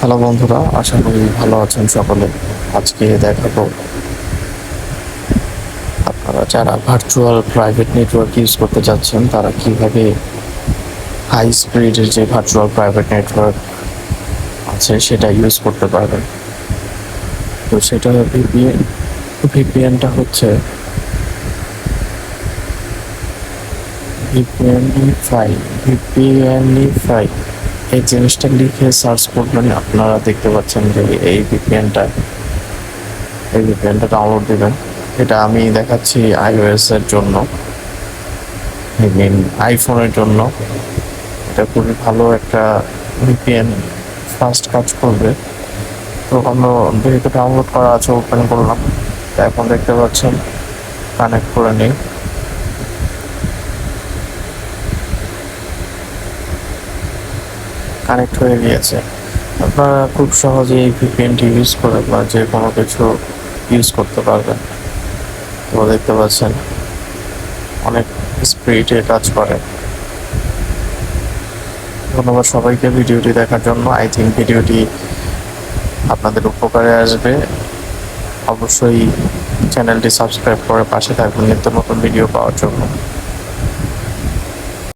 Hello বন্ধুরা, আশা করি ভালো আছেন সকলে। আজকে দেখাবো আপনারা যারা ভার্চুয়াল প্রাইভেট নেটওয়ার্ক ইউজ করতে চাচ্ছেন তারা কিভাবে হাই স্পিডের যে ভার্চুয়াল প্রাইভেট নেটওয়ার্ক আছে সেটা ইউজ করতে পারবেন। তো সেটা ভিপিএনটা হচ্ছে ভিপিএনইফাই ভিপিএনইফাই এই জিনিসটা লিখে সার্চ করবেন, আপনারা দেখতে পাচ্ছেন যে এই ভিপিএনটা ডাউনলোড দেবেন। এটা আমি দেখাচ্ছি iOS এর জন্য, আইফোনের জন্য এটা খুবই ভালো একটা ভিপিএন, ফাস্ট কাজ করবে। তো আমরা যেহেতু ডাউনলোড করা আছে ওপেন করলাম, তো এখন দেখতে পাচ্ছেন কানেক্ট করে নিই। কানেক্ট হয়ে গিয়েছে। আপনারা খুব সহজেই এই ভিপিএনটি ইউজ করে বা যে কোনো কিছু ইউজ করতে পারবেন। তো দেখতে পাচ্ছেন অনেক স্পিডে কাজ করে। ধন্যবাদ সবাইকে ভিডিওটি দেখার জন্য। আই থিঙ্ক ভিডিওটি আপনাদের উপকারে আসবে। অবশ্যই চ্যানেলটি সাবস্ক্রাইব করে পাশে থাকবেন নিত্য নতুন ভিডিও পাওয়ার জন্য।